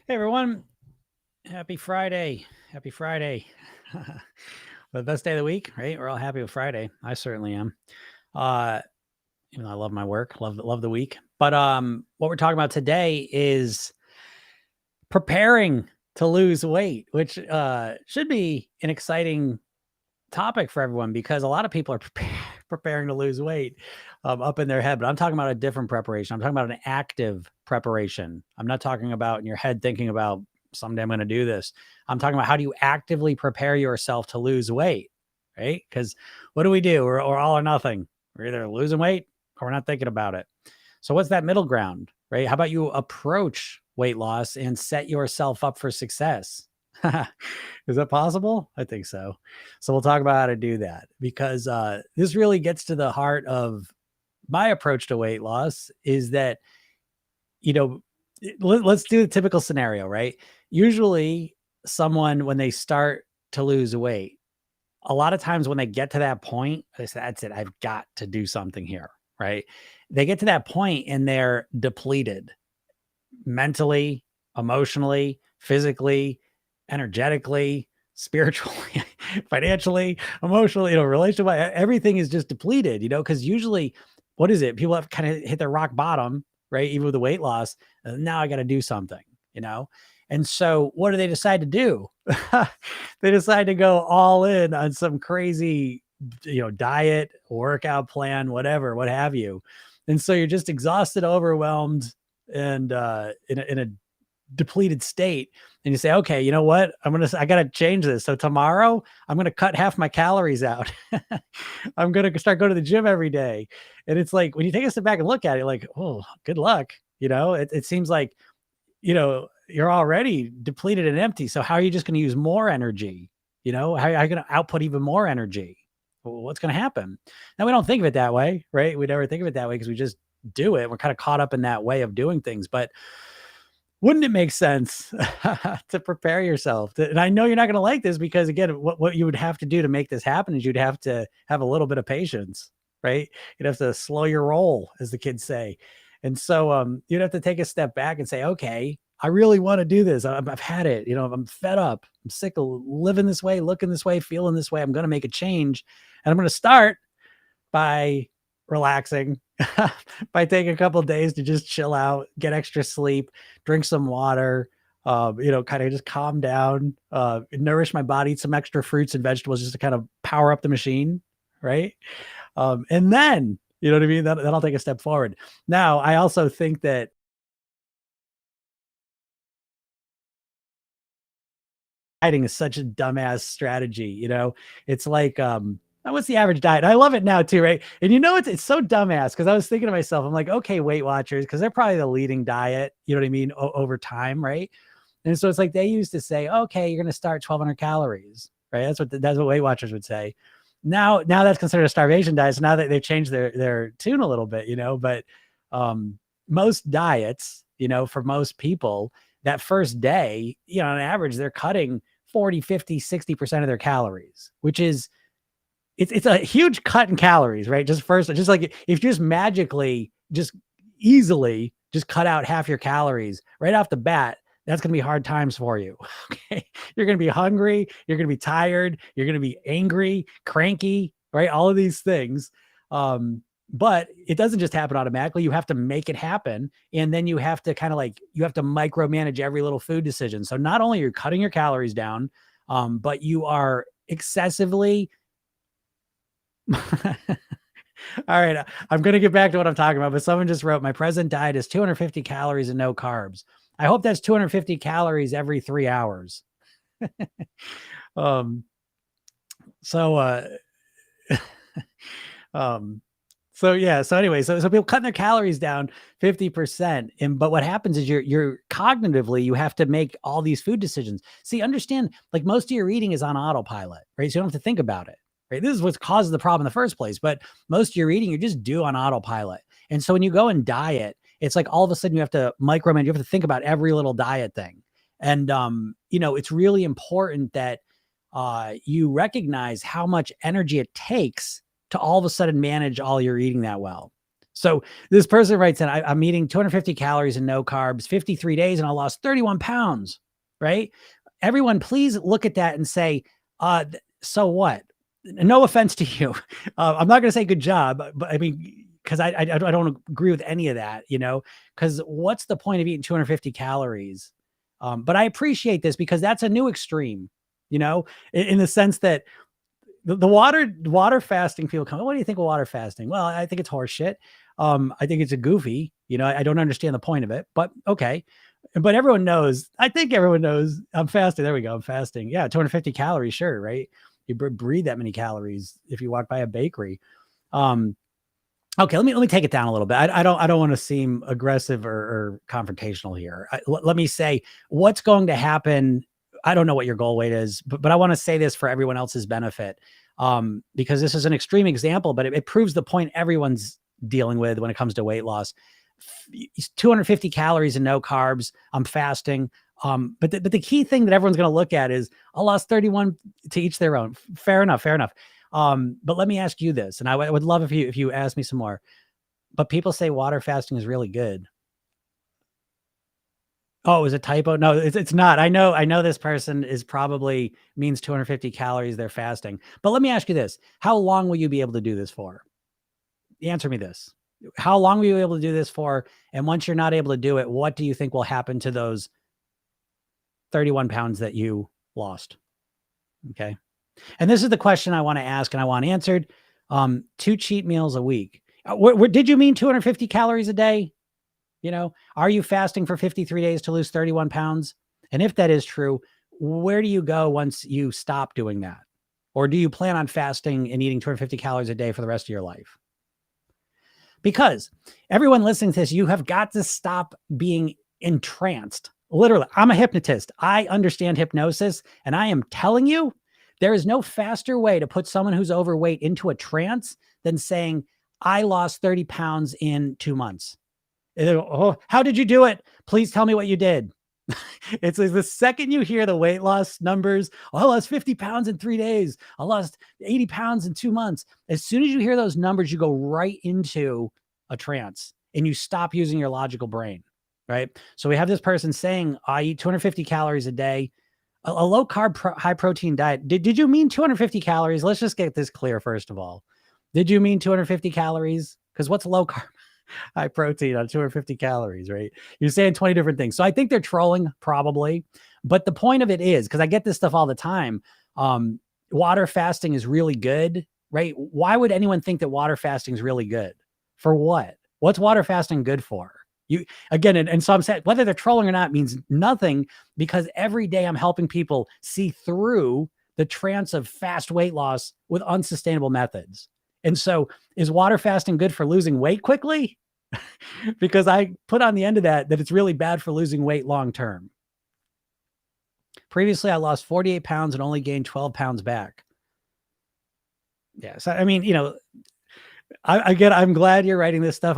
Hey everyone, happy Friday. Happy Friday. The best day of the week, right? We're all happy with Friday. I certainly am. Uh Even though I love my work, love the week. But what we're talking about today is preparing to lose weight, which should be an exciting topic for everyone because a lot of people are preparing to lose weight up in their head. But I'm talking about a different preparation. I'm talking about an active preparation. I'm not talking about in your head thinking about someday I'm going to do this. I'm talking about how do you actively prepare yourself to lose weight, right? Because what do we do? We're all or nothing. We're either losing weight or we're not thinking about it. So what's that middle ground, right? How about you approach weight loss and set yourself up for success? Is that possible? I think so. So we'll talk about how to do that because this really gets to the heart of my approach to weight loss is that, you know, let's do the typical scenario, right? Usually someone, when they start to lose weight, a lot of times when they get to that point, they say, that's it. I've got to do something here, right? They get to that point and they're depleted mentally, emotionally, physically, energetically, spiritually, financially, emotionally, relationship, everything is just depleted, because usually what is it? People have kind of hit their rock bottom, right? Even with the weight loss. Now I got to do something, you know? And so what do they decide to do? They decide to go all in on some crazy, diet, workout plan, whatever, what have you. And so you're just exhausted, overwhelmed, and in a depleted state, and you say, okay, you know what, I gotta change this. So tomorrow I'm gonna cut half my calories out. I'm gonna start going to the gym every day. And it's like when you take a step back and look at it, like, oh, good luck. It seems like you're already depleted and empty, so how are you just going to use more energy? How are you going to output even more energy? Well, what's going to happen? Now, we don't think of it that way, right? We never think of it that way because we just do it. We're kind of caught up in that way of doing things. But wouldn't it make sense to prepare yourself? And I know you're not going to like this because, again, what you would have to do to make this happen is you'd have to have a little bit of patience, right? You'd have to slow your roll, as the kids say. And so you'd have to take a step back and say, okay, I really want to do this. I've had it. I'm fed up. I'm sick of living this way, looking this way, feeling this way. I'm going to make a change. And I'm going to start by relaxing, by taking a couple of days to just chill out, get extra sleep, drink some water, kind of just calm down, nourish my body, eat some extra fruits and vegetables just to kind of power up the machine, right? And then, you know what I mean? Then I'll take a step forward. Now, I also think that dieting is such a dumbass strategy. It's like, what's the average diet? I love it now too, right? And it's so dumbass because I was thinking to myself, I'm like, okay, Weight Watchers, because they're probably the leading diet, you know what I mean, over time, right? And so it's like they used to say, okay, you're going to start 1,200 calories, right? That's what Weight Watchers would say. Now that's considered a starvation diet. So now that they've changed their tune a little bit, but most diets, for most people, that first day, on average, they're cutting 40, 50, 60% of their calories, which is, it's a huge cut in calories, right? Just like if you just magically, just easily just cut out half your calories right off the bat, that's going to be hard times for you. Okay. You're going to be hungry. You're going to be tired. You're going to be angry, cranky, right? All of these things. But it doesn't just happen automatically. You have to make it happen. And then you have to you have to micromanage every little food decision. So not only are you cutting your calories down, but you are excessively all right. I'm going to get back to what I'm talking about, but someone just wrote, my present diet is 250 calories and no carbs. I hope that's 250 calories every 3 hours. um, so, so yeah. So anyway, so people cutting their calories down 50%. But what happens is you're cognitively, you have to make all these food decisions. See, understand, like most of your eating is on autopilot, right? So you don't have to think about it. Right. This is what causes the problem in the first place. But most of your eating, you just do on autopilot. And so when you go and diet, it's like all of a sudden you have to micromanage, you have to think about every little diet thing. And, it's really important that you recognize how much energy it takes to all of a sudden manage all your eating that well. So this person writes in, I'm eating 250 calories and no carbs, 53 days, and I lost 31 pounds, right? Everyone, please look at that and say, so what? No offense to you. I'm not going to say good job, but I mean, because I don't agree with any of that, because what's the point of eating 250 calories? But I appreciate this because that's a new extreme, in the sense that the water fasting people come, what do you think of water fasting? Well, I think it's horseshit. I think it's a goofy, I don't understand the point of it, but okay. But everyone knows, I think everyone knows I'm fasting. There we go. I'm fasting. Yeah. 250 calories. Sure. Right. You breathe that many calories if you walk by a bakery. Okay, let me take it down a little bit. I don't want to seem aggressive or confrontational here. Let me say what's going to happen. I don't know what your goal weight is, but I want to say this for everyone else's benefit, because this is an extreme example, but it proves the point everyone's dealing with when it comes to weight loss. 250 calories and no carbs. I'm fasting. But the key thing that everyone's going to look at is I lost 31, to each their own. Fair enough. But let me ask you this, and I would love if you ask me some more. But people say water fasting is really good. Oh, it was a typo? No, it's not. I know this person is probably means 250 calories they're fasting. But let me ask you this. How long will you be able to do this for? Answer me this. How long will you be able to do this for? And once you're not able to do it, what do you think will happen to those 31 pounds that you lost? Okay. And this is the question I want to ask and I want answered. 2 cheat meals a week. Did you mean 250 calories a day? Are you fasting for 53 days to lose 31 pounds? And if that is true, where do you go once you stop doing that? Or do you plan on fasting and eating 250 calories a day for the rest of your life? Because everyone listening to this, you have got to stop being entranced. Literally, I'm a hypnotist. I understand hypnosis. And I am telling you, there is no faster way to put someone who's overweight into a trance than saying, I lost 30 pounds in 2 months. Oh, how did you do it? Please tell me what you did. It's like the second you hear the weight loss numbers, oh, I lost 50 pounds in 3 days. I lost 80 pounds in 2 months. As soon as you hear those numbers, you go right into a trance and you stop using your logical brain, right? So we have this person saying, I eat 250 calories a day, a low carb, high protein diet. Did you mean 250 calories? Let's just get this clear. First of all, did you mean 250 calories? Because what's low carb? High protein on 250 calories, right? You're saying 20 different things. So I think they're trolling probably. But the point of it is, because I get this stuff all the time, water fasting is really good, right? Why would anyone think that water fasting is really good? For what? What's water fasting good for? You again, and so I'm saying whether they're trolling or not means nothing, because every day I'm helping people see through the trance of fast weight loss with unsustainable methods. And so is water fasting good for losing weight quickly? Because I put on the end of that it's really bad for losing weight long term. Previously, I lost 48 pounds and only gained 12 pounds back. Yeah. So, I mean, I'm glad you're writing this stuff.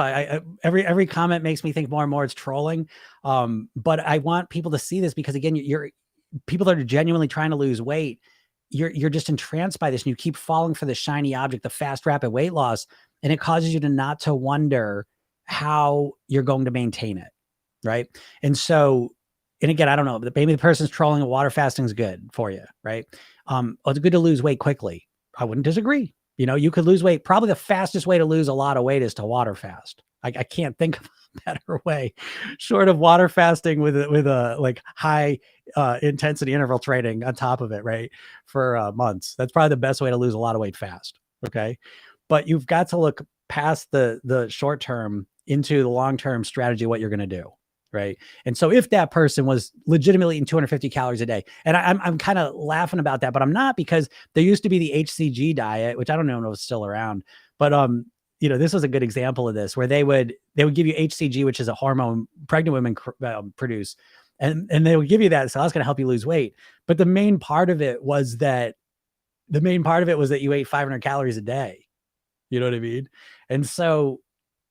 Every comment makes me think more and more it's trolling. But I want people to see this because again, you're people that are genuinely trying to lose weight. You're just entranced by this and you keep falling for the shiny object, the fast, rapid weight loss. And it causes you to not to wonder how you're going to maintain it. Right. And so, and again, I don't know, maybe the person's trolling water fasting is good for you. Right. It's good to lose weight quickly. I wouldn't disagree. You could lose weight. Probably the fastest way to lose a lot of weight is to water fast. I can't think of a better way short of water fasting with a like high intensity interval training on top of it, right? For months. That's probably the best way to lose a lot of weight fast. Okay. But you've got to look past the short term into the long-term strategy, what you're going to do. Right. And so if that person was legitimately eating 250 calories a day, and I'm kind of laughing about that, but I'm not, because there used to be the HCG diet, which I don't know if it's still around, but this was a good example of this, where they would give you HCG, which is a hormone pregnant women produce. And they would give you that. So that's going to help you lose weight. But the main part of it was that you ate 500 calories a day. You know what I mean? And so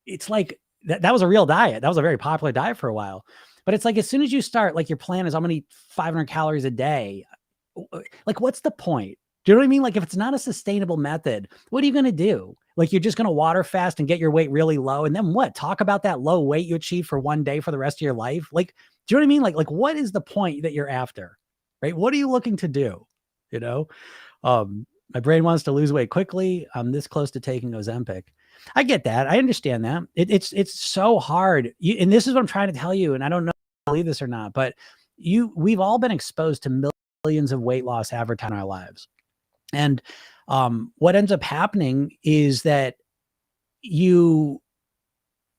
it's like, that was a real diet. That was a very popular diet for a while. But it's like, as soon as you start, like your plan is, I'm going to eat 500 calories a day. Like, what's the point? Do you know what I mean? Like if it's not a sustainable method, what are you going to do? Like you're just going to water fast and get your weight really low. And then what? Talk about that low weight you achieve for one day for the rest of your life. Like, do you know what I mean? Like what is the point that you're after? Right? What are you looking to do? You know? My brain wants to lose weight quickly. I'm this close to taking Ozempic. I get that. I understand that. It's so hard. And this is what I'm trying to tell you. And I don't know if you believe this or not, but we've all been exposed to millions of weight loss advertising in our lives. And what ends up happening is that you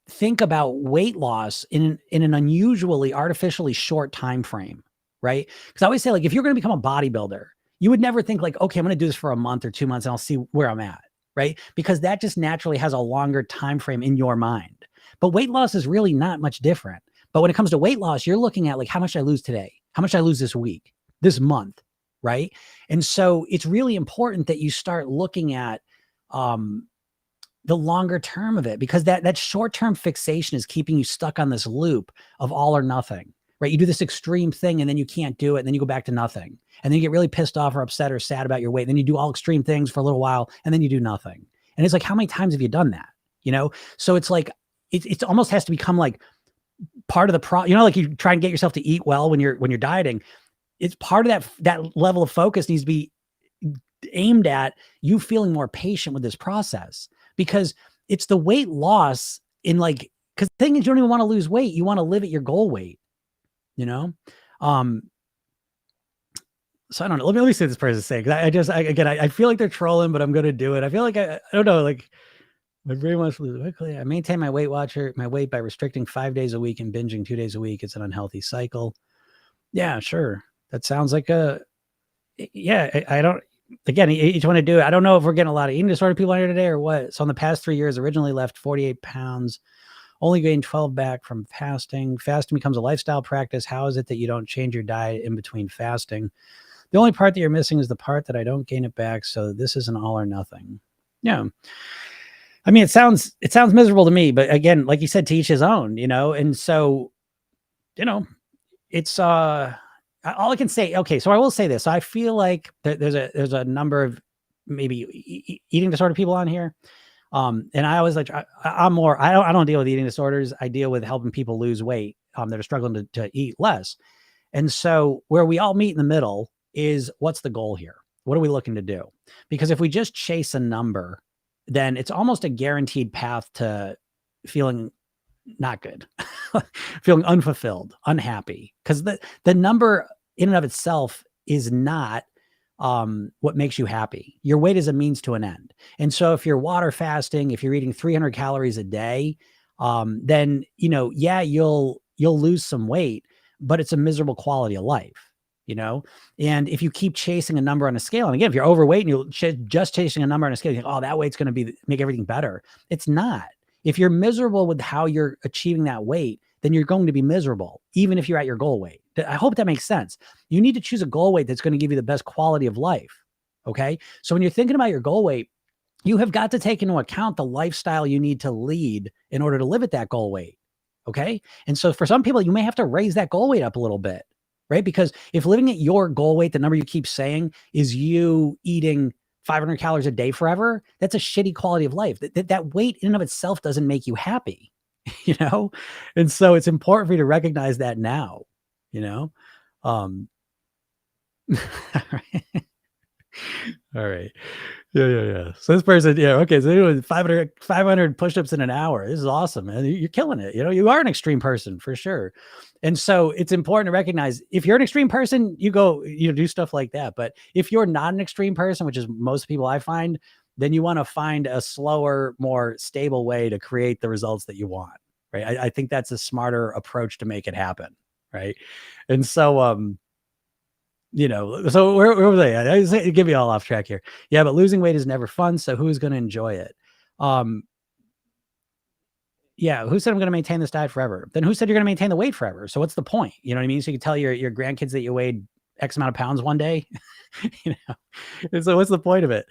think about weight loss in an unusually artificially short time frame, right? Because I always say, like, if you're going to become a bodybuilder, you would never think like, okay, I'm going to do this for a month or 2 months and I'll see where I'm at, right? Because that just naturally has a longer time frame in your mind. But weight loss is really not much different. But when it comes to weight loss, you're looking at like, how much I lose today? How much I lose this week, this month, right? And so it's really important that you start looking at the longer term of it, because that short-term fixation is keeping you stuck on this loop of all or nothing, right? You do this extreme thing and then you can't do it. And then you go back to nothing. And then you get really pissed off or upset or sad about your weight. And then you do all extreme things for a little while and then you do nothing. And it's like, how many times have you done that? You know? So it's like, it almost has to become like part of the like you try and get yourself to eat well when you're dieting. It's part of that level of focus needs to be aimed at you feeling more patient with this process, because it's the weight loss in like, because the thing is, you don't even want to lose weight. You want to live at your goal weight, you know? So I don't know. Let me see what this person's saying. Cause I feel like they're trolling, but I'm going to do it. I feel like I don't know, like my brain wants to lose quickly. I maintain my weight by restricting 5 days a week and binging 2 days a week. It's an unhealthy cycle. Yeah, sure. That sounds like I don't, again, each one to do it. I don't know if we're getting a lot of eating disorder people on here today or what. So in the past 3 years, originally left 48 pounds, only gained 12 back from fasting. Fasting becomes a lifestyle practice. How is it that you don't change your diet in between fasting? The only part that you're missing is the part that I don't gain it back. So this is an all or nothing. Yeah. I mean, it sounds miserable to me, but again, like you said, to each his own, you know? And so, you know, it's, all I can say, okay, so I will say this. I feel like there's a number of maybe eating disorder people on here. And I always like, I don't deal with eating disorders. I deal with helping people lose weight that are struggling to eat less. And so where we all meet in the middle is, what's the goal here? What are we looking to do? Because if we just chase a number, then it's almost a guaranteed path to feeling not good, feeling unfulfilled, unhappy, because the number in and of itself is not what makes you happy. Your weight is a means to an end. And so if you're water fasting, if you're eating 300 calories a day, then, you know, yeah, you'll lose some weight, but it's a miserable quality of life, you know? And if you keep chasing a number on a scale, and again, if you're overweight and you're just chasing a number on a scale, you think, oh, that weight's going to make everything better. It's not. If you're miserable with how you're achieving that weight, then you're going to be miserable, even if you're at your goal weight. I hope that makes sense. You need to choose a goal weight that's going to give you the best quality of life. Okay. So when you're thinking about your goal weight, you have got to take into account the lifestyle you need to lead in order to live at that goal weight. Okay. And so for some people, you may have to raise that goal weight up a little bit, right? Because if living at your goal weight, the number you keep saying, is you eating 500 calories a day forever, that's a shitty quality of life. That weight in and of itself doesn't make you happy, you know? And so it's important for you to recognize that now, you know? All right. Yeah. So this person, okay. So doing 500 push-ups in an hour. This is awesome, man. You're killing it. You know, you are an extreme person for sure. And so it's important to recognize, if you're an extreme person, you do stuff like that. But if you're not an extreme person, which is most people I find, then you want to find a slower, more stable way to create the results that you want. Right. I think that's a smarter approach to make it happen. Right. And so, you know, so where was I give you all off track here. Yeah, but losing weight is never fun. So who's going to enjoy it? Yeah, who said I'm going to maintain this diet forever? Then who said you're going to maintain the weight forever? So what's the point? You know what I mean? So you can tell your grandkids that you weighed X amount of pounds one day. You know, and so what's the point of it?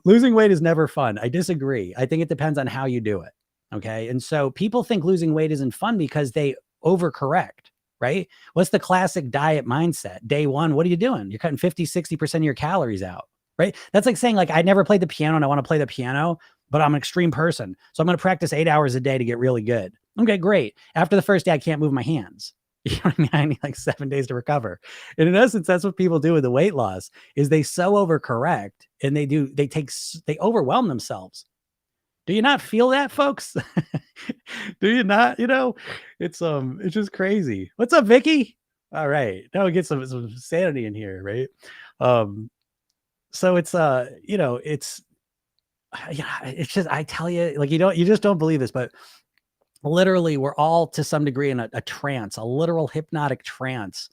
Losing weight is never fun. I disagree. I think it depends on how you do it. Okay. And so people think losing weight isn't fun because they overcorrect, right? What's the classic diet mindset? Day one, what are you doing? You're cutting 50, 60% of your calories out. right? That's like saying like, I never played the piano and I want to play the piano, but I'm an extreme person. So I'm going to practice 8 hours a day to get really good. Okay, great. After the first day, I can't move my hands. You know what I mean? I need like 7 days to recover. And in essence, that's what people do with the weight loss is they so overcorrect and they overwhelm themselves. Do you not feel that, folks? Do you not? It's just crazy. What's up, Vicky? All right. Now we get some sanity in here, right? Um, so it's just I tell you, like you just don't believe this, but literally we're all to some degree in a trance, a literal hypnotic trance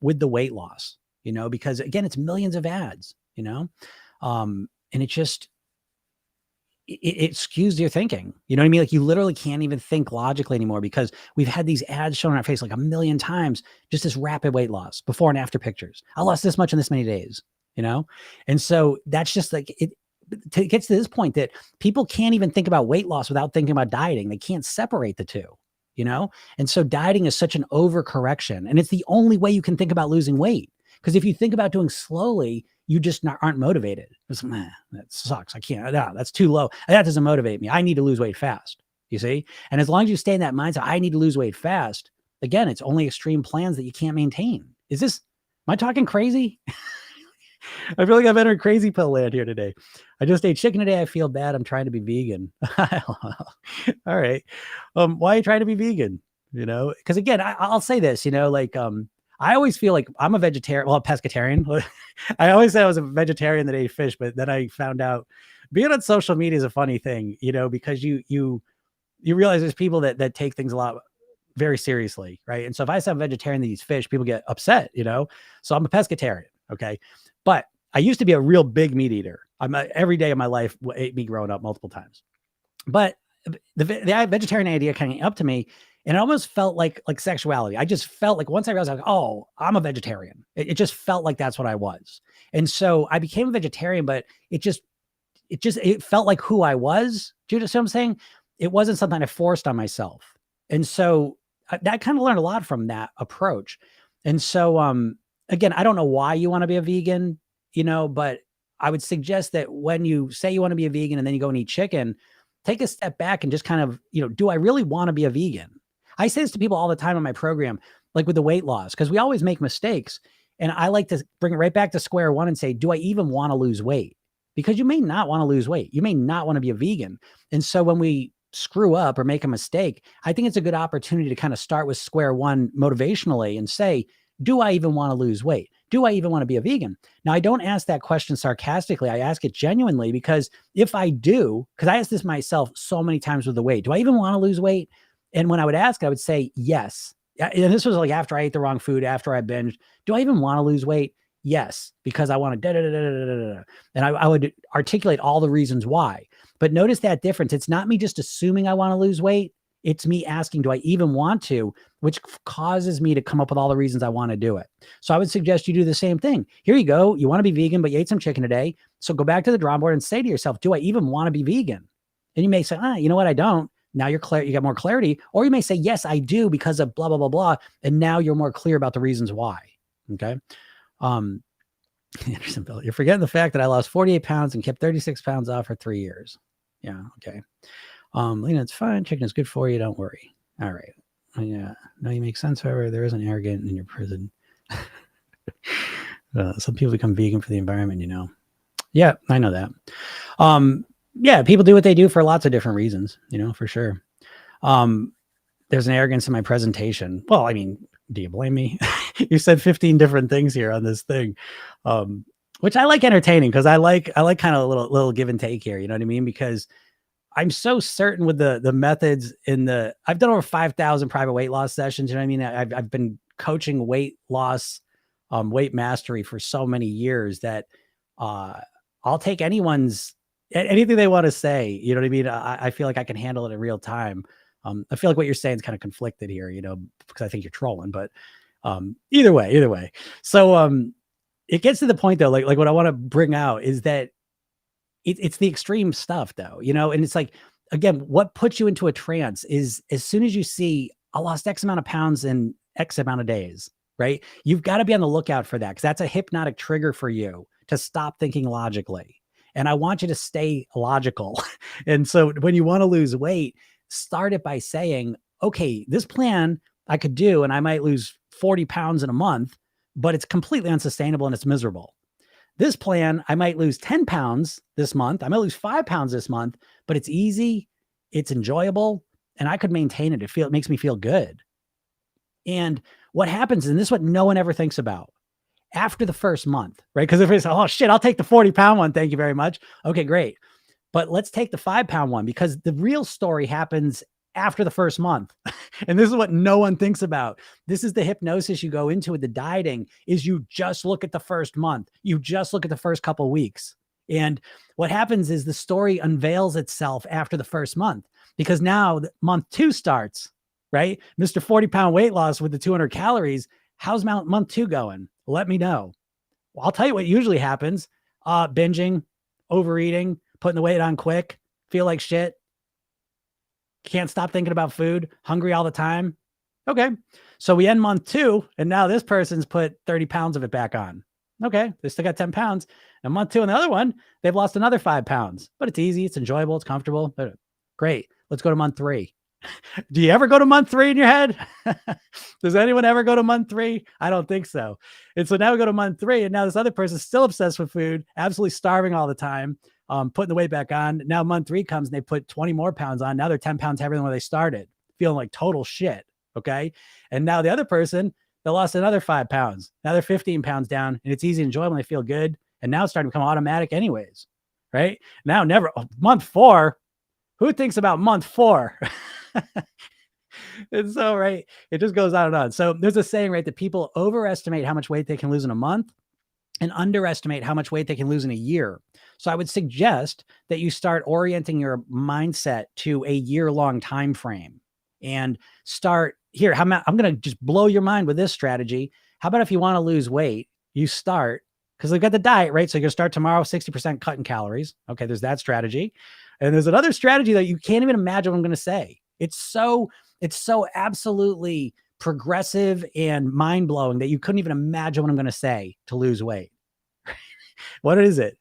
with the weight loss, because again, it's millions of ads, and it skews your thinking. You know what I mean? Like you literally can't even think logically anymore because we've had these ads shown on our face like a million times, just this rapid weight loss, before and after pictures. I lost this much in this many days, And so that's just like it gets to this point that people can't even think about weight loss without thinking about dieting. They can't separate the two, And so dieting is such an overcorrection. And it's the only way you can think about losing weight. Because if you think about doing slowly, you just aren't motivated. It's, that sucks. I can't. That's too low. That doesn't motivate me. I need to lose weight fast. You see? And as long as you stay in that mindset, I need to lose weight fast. Again, it's only extreme plans that you can't maintain. Am I talking crazy? I feel like I've entered crazy pill land here today. I just ate chicken today. I feel bad. I'm trying to be vegan. All right. Why are you trying to be vegan? Because again, I'll say this, I always feel like I'm a vegetarian, well, a pescatarian. I always said I was a vegetarian that ate fish, but then I found out being on social media is a funny thing, because you realize there's people that take things a lot very seriously, right? And so if I say I'm a vegetarian that eats fish, people get upset, So I'm a pescatarian, okay? But I used to be a real big meat eater. Every day of my life ate meat growing up multiple times. But the vegetarian idea kind of came up to me, and it almost felt like sexuality. I just felt like once I realized, oh, I'm a vegetarian. It just felt like that's what I was. And so I became a vegetarian, but it felt like who I was. Do you see what I'm saying? It wasn't something I forced on myself. And so I kind of learned a lot from that approach. And so, again, I don't know why you want to be a vegan, but I would suggest that when you say you want to be a vegan and then you go and eat chicken, take a step back and just kind of, do I really want to be a vegan? I say this to people all the time in my program, like with the weight loss, because we always make mistakes. And I like to bring it right back to square one and say, do I even want to lose weight? Because you may not want to lose weight. You may not want to be a vegan. And so when we screw up or make a mistake, I think it's a good opportunity to kind of start with square one motivationally and say, do I even want to lose weight? Do I even want to be a vegan? Now, I don't ask that question sarcastically. I ask it genuinely because if I do, because I ask this myself so many times with the weight, do I even want to lose weight? And when I would ask, I would say yes. And this was like after I ate the wrong food, after I binged. Do I even want to lose weight? Yes, because I want to da da da da da da da. And I would articulate all the reasons why. But notice that difference. It's not me just assuming I want to lose weight. It's me asking, do I even want to, which causes me to come up with all the reasons I want to do it. So I would suggest you do the same thing. Here you go. You want to be vegan, but you ate some chicken today. So go back to the drawing board and say to yourself, do I even want to be vegan? And you may say, you know what? I don't. Now you're clear. You got more clarity. Or you may say, yes, I do because of blah, blah, blah, blah. And now you're more clear about the reasons why. Okay. Anderson Bill, you're forgetting the fact that I lost 48 pounds and kept 36 pounds off for 3 years. Yeah. Okay. Lena, it's fine. Chicken is good for you. Don't worry. All right. Yeah. No, you make sense. However, there is an arrogant in your prison. Some people become vegan for the environment, Yeah, I know that. Yeah, people do what they do for lots of different reasons, for sure. There's an arrogance in my presentation. Well, I mean, do you blame me? You said 15 different things here on this thing, which I like entertaining because I like kind of a little give and take here. You know what I mean? Because I'm so certain with the methods I've done over 5,000 private weight loss sessions. You know what I mean? I've been coaching weight loss, weight mastery for so many years that I'll take anything they want to say. You know what I mean? I feel like I can handle it in real time. I feel like what you're saying is kind of conflicted here, because I think you're trolling, but either way. So it gets to the point though, like what I want to bring out is that it's the extreme stuff though, and it's like, again, what puts you into a trance is as soon as you see I lost X amount of pounds in X amount of days, right? You've got to be on the lookout for that because that's a hypnotic trigger for you to stop thinking logically. And I want you to stay logical. And so when you want to lose weight, start it by saying, okay, this plan I could do, and I might lose 40 pounds in a month, but it's completely unsustainable and it's miserable. This plan, I might lose 10 pounds this month. I might lose 5 pounds this month, but it's easy, it's enjoyable, and I could maintain it. It makes me feel good. And what happens, and this is what no one ever thinks about, after the first month, right? Because if it's, oh shit, I'll take the 40-pound one. Thank you very much. Okay, great. But let's take the 5-pound one, because the real story happens after the first month. And this is what no one thinks about. This is the hypnosis you go into with the dieting, is you just look at the first month. You just look at the first couple of weeks. And what happens is the story unveils itself after the first month, because now month 2 starts, right? Mr. 40-pound weight loss with the 200 calories. How's month 2 going? Let me know. Well, I'll tell you what usually happens. Binging, overeating, putting the weight on quick, feel like shit, can't stop thinking about food, hungry all the time. Okay. So we end month 2, and now this person's put 30 pounds of it back on. Okay. They still got 10 pounds. And month 2 and the other one, they've lost another 5 pounds, but it's easy. It's enjoyable. It's comfortable. Great. Let's go to month 3. Do you ever go to month 3 in your head? Does anyone ever go to month 3? I don't think so. And so now we go to month 3, and now this other person's still obsessed with food, absolutely starving all the time, putting the weight back on. Now month 3 comes and they put 20 more pounds on. Now they're 10 pounds heavier than where they started, feeling like total shit. Okay. And now the other person, they lost another 5 pounds. Now they're 15 pounds down, and it's easy and enjoyable. They feel good. And now it's starting to become automatic anyways. Right now, month 4. Who thinks about month 4? And so, right, it just goes on and on. So there's a saying, right, that people overestimate how much weight they can lose in a month and underestimate how much weight they can lose in a year. So I would suggest that you start orienting your mindset to a year-long time frame, and start here. I'm going to just blow your mind with this strategy. How about if you want to lose weight, you start, because they've got the diet, right? So you're going to start tomorrow, 60% cut in calories. Okay, there's that strategy. And there's another strategy that you can't even imagine what I'm going to say. It's so absolutely progressive and mind-blowing that you couldn't even imagine what I'm going to say to lose weight. What is it?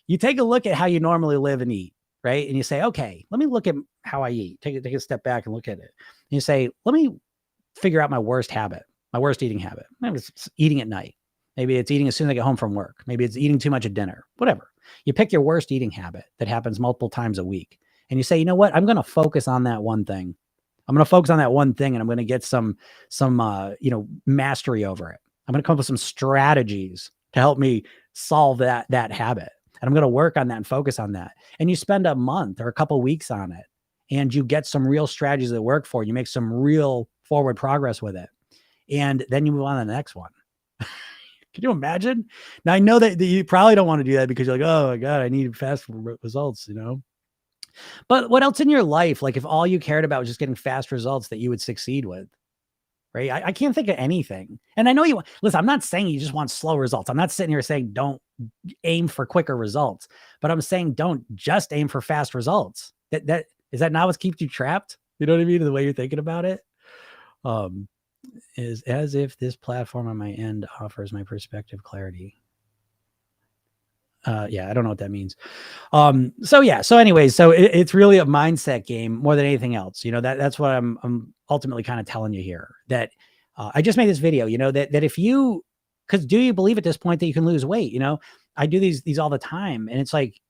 You take a look at how you normally live and eat, right? And you say, okay, let me look at how I eat. Take a step back and look at it. And you say, let me figure out my worst habit, my worst eating habit. Maybe it's eating at night. Maybe it's eating as soon as I get home from work. Maybe it's eating too much at dinner, whatever. You pick your worst eating habit that happens multiple times a week. And you say, you know what? I'm going to focus on that one thing. I'm going to focus on that one thing, and I'm going to get some mastery over it. I'm going to come up with some strategies to help me solve that habit. And I'm going to work on that and focus on that. And you spend a month or a couple weeks on it, and you get some real strategies that work for you. You make some real forward progress with it. And then you move on to the next one. Can you imagine? Now, I know that you probably don't want to do that because you're like, oh my God, I need fast results, But what else in your life, like if all you cared about was just getting fast results, that you would succeed with, right? I can't think of anything. And I know listen, I'm not saying you just want slow results. I'm not sitting here saying don't aim for quicker results, but I'm saying don't just aim for fast results. Is that not what keeps you trapped? You know what I mean? The way you're thinking about it. Is as if this platform on my end offers my perspective clarity. Yeah, I don't know what that means. So anyways, it's really a mindset game more than anything else. That's what I'm ultimately kind of telling you here, that I just made this video, that if you, because do you believe at this point that you can lose weight? I do these all the time, and it's like,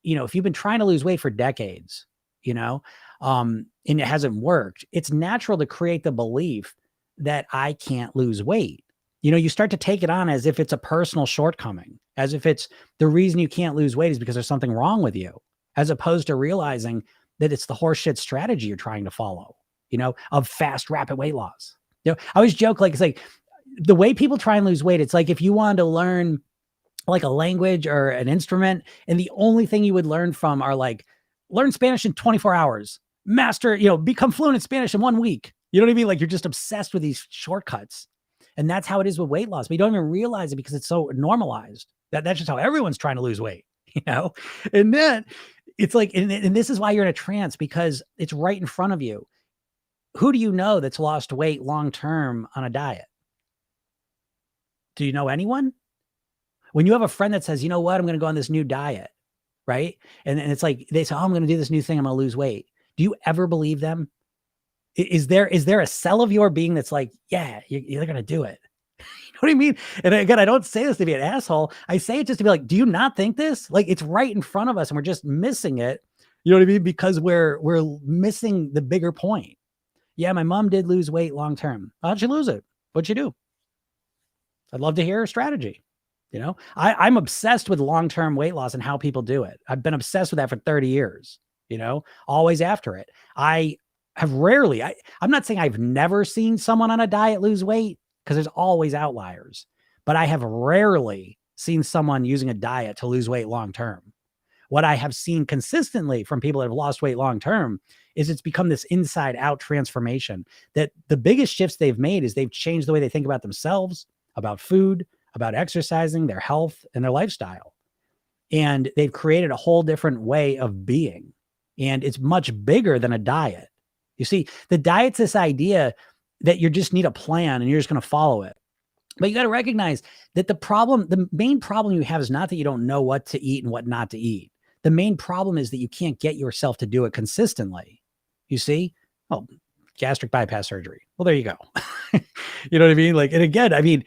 if you've been trying to lose weight for decades, and it hasn't worked, it's natural to create the belief that I can't lose weight. You start to take it on as if it's a personal shortcoming, as if it's the reason you can't lose weight is because there's something wrong with you, as opposed to realizing that it's the horseshit strategy you're trying to follow, of fast, rapid weight loss. I always joke, it's like the way people try and lose weight, it's like if you wanted to learn like a language or an instrument, and the only thing you would learn from are like, learn Spanish in 24 hours, master, become fluent in Spanish in 1 week. You know what I mean? Like you're just obsessed with these shortcuts. And that's how it is with weight loss. But you don't even realize it because it's so normalized. That's just how everyone's trying to lose weight, And then it's like, and this is why you're in a trance, because it's right in front of you. Who do you know that's lost weight long-term on a diet? Do you know anyone? When you have a friend that says, you know what, I'm going to go on this new diet, right? And it's like, they say, oh, I'm going to do this new thing. I'm going to lose weight. Do you ever believe them? Is there a cell of your being that's like, yeah, you're going to do it? You know what I mean? And again, I don't say this to be an asshole. I say it just to be like, do you not think this? Like, it's right in front of us and we're just missing it. You know what I mean? Because we're missing the bigger point. Yeah, my mom did lose weight long term. How'd she lose it? What'd she do? I'd love to hear her strategy. You know, I'm obsessed with long-term weight loss and how people do it. I've been obsessed with that for 30 years, you know, always after it. I have rarely, I'm not saying I've never seen someone on a diet lose weight, because there's always outliers, but I have rarely seen someone using a diet to lose weight long-term. What I have seen consistently from people that have lost weight long-term is it's become this inside out transformation, that the biggest shifts they've made is they've changed the way they think about themselves, about food, about exercising, their health, and their lifestyle. And they've created a whole different way of being. And it's much bigger than a diet. You see, the diet's this idea that you just need a plan and you're just going to follow it. But you got to recognize that the main problem you have is not that you don't know what to eat and what not to eat. The main problem is that you can't get yourself to do it consistently. You see? Oh, gastric bypass surgery. Well, there you go. You know what I mean? Like, and again, I mean,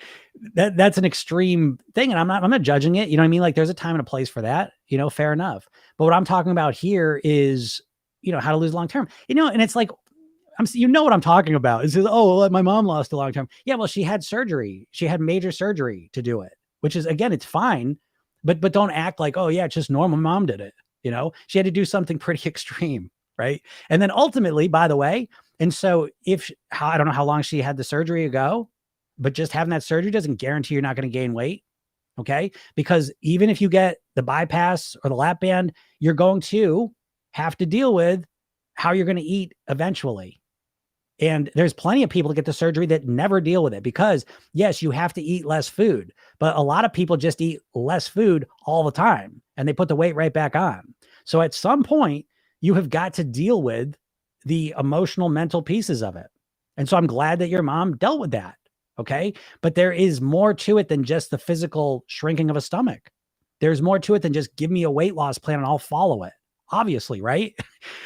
that's an extreme thing. And I'm not judging it. You know what I mean? Like, there's a time and a place for that, you know, fair enough. But what I'm talking about here is, you know, how to lose long-term, you know, and it's like, you know what I'm talking about. It's just, oh, well, my mom lost a long-term. Yeah. Well, she had surgery. She had major surgery to do it, which is, again, it's fine, but don't act like, oh yeah, it's just normal. Mom did it. You know, she had to do something pretty extreme. Right. And then ultimately, by the way, and so I don't know how long she had the surgery ago, but just having that surgery doesn't guarantee you're not going to gain weight. Okay. Because even if you get the bypass or the lap band, you're going to have to deal with how you're going to eat eventually. And there's plenty of people that get the surgery that never deal with it, because yes, you have to eat less food, but a lot of people just eat less food all the time and they put the weight right back on. So at some point you have got to deal with the emotional, mental pieces of it. And so I'm glad that your mom dealt with that. Okay. But there is more to it than just the physical shrinking of a stomach. There's more to it than just give me a weight loss plan and I'll follow it. Obviously, right?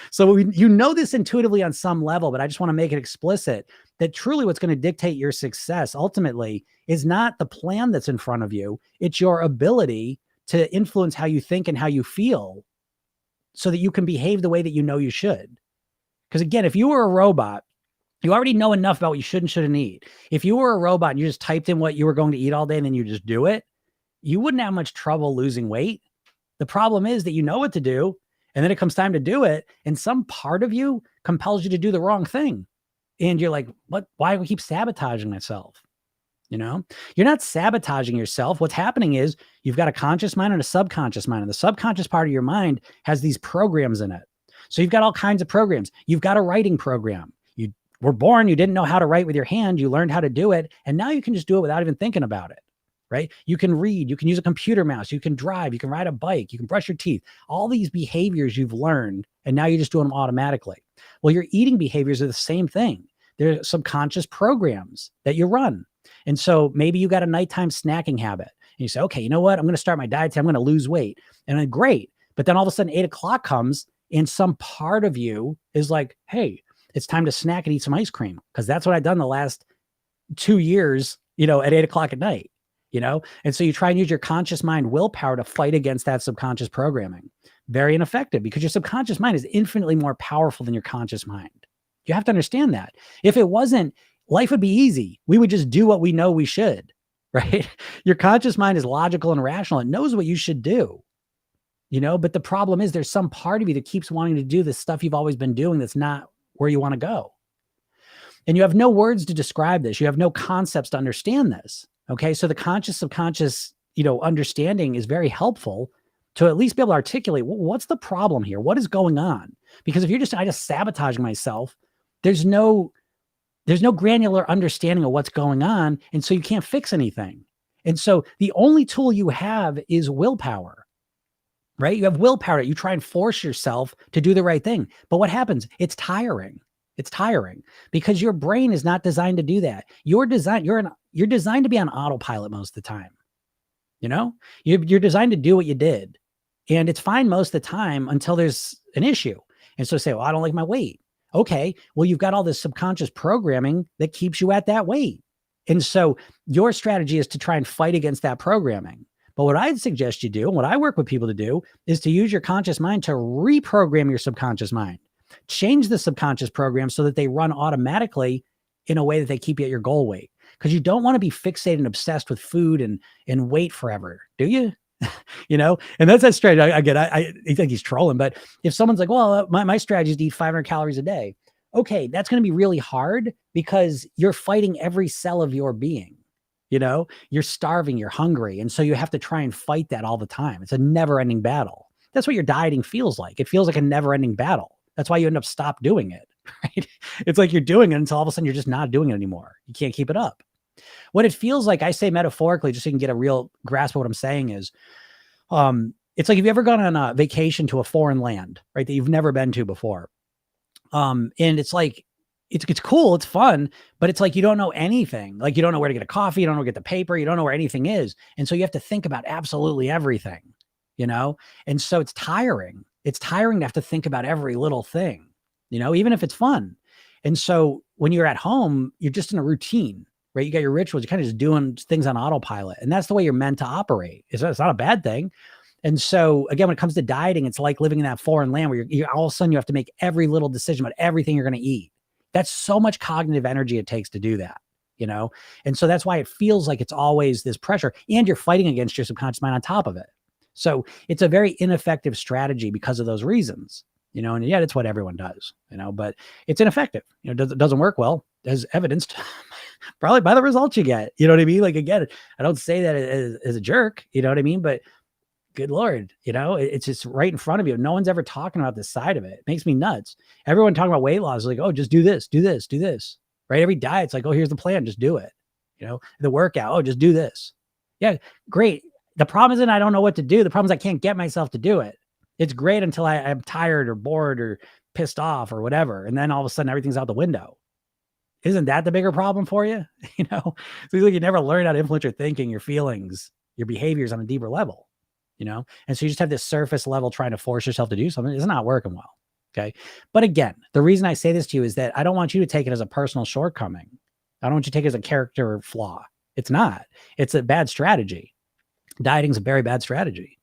So you know this intuitively on some level, but I just want to make it explicit that truly what's going to dictate your success ultimately is not the plan that's in front of you. It's your ability to influence how you think and how you feel so that you can behave the way that you know you should. Because again, if you were a robot, you already know enough about what you should and shouldn't eat. If you were a robot and you just typed in what you were going to eat all day and then you just do it, you wouldn't have much trouble losing weight. The problem is that you know what to do, and then it comes time to do it, and some part of you compels you to do the wrong thing. And you're like, what? Why do I keep sabotaging myself? You know, you're not sabotaging yourself. What's happening is you've got a conscious mind and a subconscious mind, and the subconscious part of your mind has these programs in it. So you've got all kinds of programs. You've got a writing program. You were born, you didn't know how to write with your hand. You learned how to do it. And now you can just do it without even thinking about it, right? You can read, you can use a computer mouse, you can drive, you can ride a bike, you can brush your teeth, all these behaviors you've learned, and now you're just doing them automatically. Well, your eating behaviors are the same thing. They're subconscious programs that you run. And so maybe you got a nighttime snacking habit and you say, okay, you know what? I'm going to start my diet today. I'm going to lose weight. And then great. But then all of a sudden 8 o'clock comes and some part of you is like, hey, it's time to snack and eat some ice cream. Cause that's what I've done the last 2 years, you know, at 8 o'clock at night, you know? And so you try and use your conscious mind willpower to fight against that subconscious programming. Very ineffective, because your subconscious mind is infinitely more powerful than your conscious mind. You have to understand that. If it wasn't, life would be easy. We would just do what we know we should, right? Your conscious mind is logical and rational. It knows what you should do, you know, but the problem is there's some part of you that keeps wanting to do the stuff you've always been doing that's not where you want to go. And you have no words to describe this. You have no concepts to understand this. Okay. So the conscious, subconscious, you know, understanding is very helpful to at least be able to articulate, what's the problem here? What is going on? Because if I just sabotaging myself, there's no granular understanding of what's going on. And so you can't fix anything. And so the only tool you have is willpower, right? You have willpower. You try and force yourself to do the right thing. But what happens? It's tiring. It's tiring because your brain is not designed to do that. You're designed to be on autopilot most of the time. You know, you're designed to do what you did, and it's fine most of the time until there's an issue. And so say, well, I don't like my weight. Okay, well, you've got all this subconscious programming that keeps you at that weight. And so your strategy is to try and fight against that programming. But what I'd suggest you do, and what I work with people to do, is to use your conscious mind to reprogram your subconscious mind. Change the subconscious program so that they run automatically in a way that they keep you at your goal weight. Because you don't want to be fixated and obsessed with food and weight forever, do you? And that's strange. I think he's trolling, but if someone's like, well, my strategy is to eat 500 calories a day. Okay, that's going to be really hard because you're fighting every cell of your being. You're starving, you're hungry. And so you have to try and fight that all the time. It's a never ending battle. That's what your dieting feels like. It feels like a never ending battle. That's why you end up stop doing it, right? It's like you're doing it until all of a sudden you're just not doing it anymore. You can't keep it up. What it feels like, I say metaphorically, just so you can get a real grasp of what I'm saying is, it's like, have you ever gone on a vacation to a foreign land, right, that you've never been to before? And it's like, it's cool, it's fun, but it's like, you don't know anything. Like, you don't know where to get a coffee, you don't know where to get the paper, you don't know where anything is. And so you have to think about absolutely everything, And so it's tiring. It's tiring to have to think about every little thing, even if it's fun. And so when you're at home, you're just in a routine, right? You got your rituals, you're kind of just doing things on autopilot. And that's the way you're meant to operate. It's not a bad thing. And so again, when it comes to dieting, it's like living in that foreign land where you're all of a sudden you have to make every little decision about everything you're going to eat. That's so much cognitive energy it takes to do that, And so that's why it feels like it's always this pressure, and you're fighting against your subconscious mind on top of it. So it's a very ineffective strategy because of those reasons, and yet it's what everyone does, but it's ineffective. It doesn't work well, as evidenced probably by the results you get. You know what I mean? Like, again, I don't say that as a jerk, you know what I mean? But good Lord, it's just right in front of you. No one's ever talking about this side of it. It makes me nuts. Everyone talking about weight loss is like, oh, just do this, do this, do this, right? Every diet's like, oh, here's the plan, just do it. The workout, oh, just do this. Yeah, great. The problem isn't I don't know what to do. The problem is I can't get myself to do it. It's great until I'm tired or bored or pissed off or whatever. And then all of a sudden everything's out the window. Isn't that the bigger problem for you? So it's like you never learn how to influence your thinking, your feelings, your behaviors on a deeper level. And so you just have this surface level trying to force yourself to do something. It's not working well. Okay. But again, the reason I say this to you is that I don't want you to take it as a personal shortcoming. I don't want you to take it as a character flaw. It's not. It's a bad strategy. Dieting is a very bad strategy.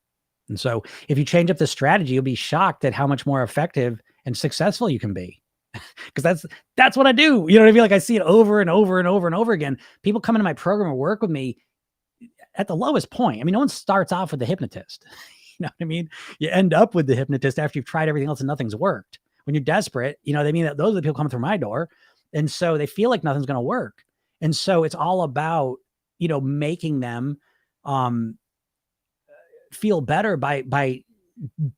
And so if you change up the strategy, you'll be shocked at how much more effective and successful you can be. Because that's what I do. You know what I mean? Like, I see it over and over and over and over again. People come into my program and work with me at the lowest point. I mean, no one starts off with the hypnotist. You know what I mean? You end up with the hypnotist after you've tried everything else and nothing's worked. When you're desperate, they mean that those are the people coming through my door. And so they feel like nothing's going to work. And so it's all about, making them feel better by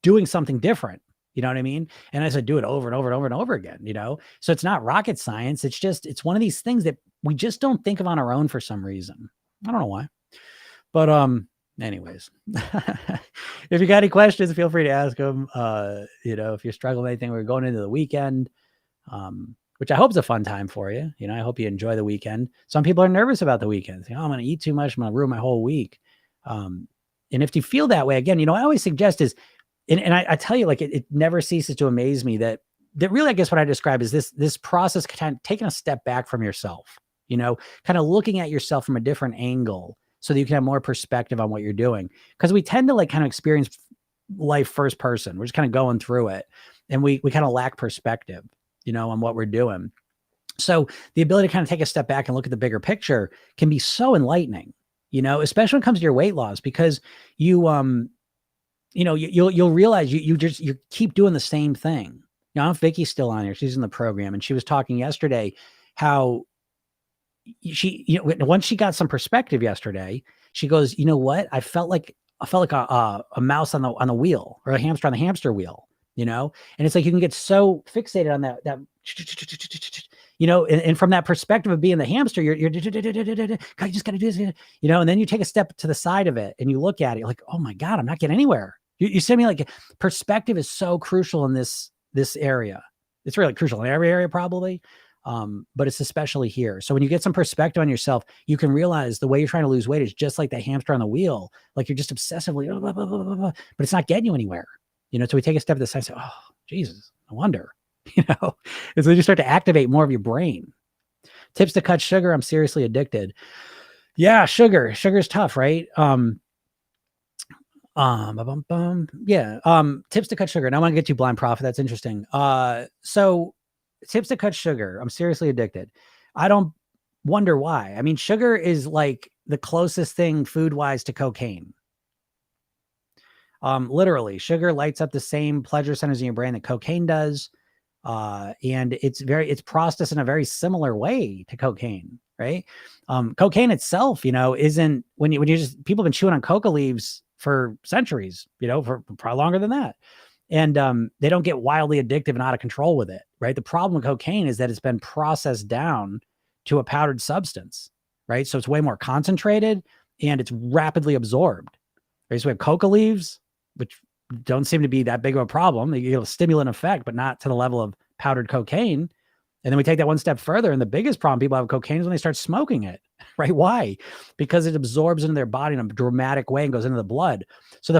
doing something different. You know what I mean? And I said, do it over and over and over and over again, So it's not rocket science. It's one of these things that we just don't think of on our own for some reason. I don't know why. But anyways, if you got any questions, feel free to ask them. If you're struggling with anything, we're going into the weekend, which I hope is a fun time for you. I hope you enjoy the weekend. Some people are nervous about the weekend. I'm going to eat too much. I'm going to ruin my whole week. And if you feel that way, again, I always suggest is, and I tell you, like, it never ceases to amaze me that really, I guess what I describe is this process, kind of taking a step back from yourself, kind of looking at yourself from a different angle so that you can have more perspective on what you're doing. Because we tend to kind of experience life first person. We're just kind of going through it. And we kind of lack perspective, on what we're doing. So the ability to kind of take a step back and look at the bigger picture can be so enlightening, especially when it comes to your weight loss, because you'll realize you keep doing the same thing. Vicky's still on here. She's in the program, and she was talking yesterday how she, once she got some perspective yesterday, she goes, what? I felt like a mouse on the wheel, or a hamster on the hamster wheel, and it's like, you can get so fixated on that, and from that perspective of being the hamster, you're God, you just got to do this, and then you take a step to the side of it and you look at it, you're like, oh my God, I'm not getting anywhere. You see me, like, perspective is so crucial in this area. It's really crucial in every area, probably. But it's especially here. So when you get some perspective on yourself, you can realize the way you're trying to lose weight is just like the hamster on the wheel. Like you're just obsessively, blah, blah, blah, blah, blah, but it's not getting you anywhere. So we take a step to the side and say, oh, Jesus, no wonder, and so you start to activate more of your brain. Tips to cut sugar. I'm seriously addicted. Yeah, sugar's tough, right? Yeah. Tips to cut sugar. Now I want to get you blind prophet. That's interesting. So tips to cut sugar. I'm seriously addicted. I don't wonder why. I mean, sugar is like the closest thing food wise to cocaine. Literally, sugar lights up the same pleasure centers in your brain that cocaine does. And it's processed in a very similar way to cocaine, right? Cocaine itself, isn't when you just people have been chewing on coca leaves for centuries, for probably longer than that. And they don't get wildly addictive and out of control with it, right? The problem with cocaine is that it's been processed down to a powdered substance, right? So it's way more concentrated and it's rapidly absorbed, right? So we have coca leaves, which don't seem to be that big of a problem. They get a stimulant effect, but not to the level of powdered cocaine. And then we take that one step further. And the biggest problem people have with cocaine is when they start smoking it, right? Why? Because it absorbs into their body in a dramatic way and goes into the blood. So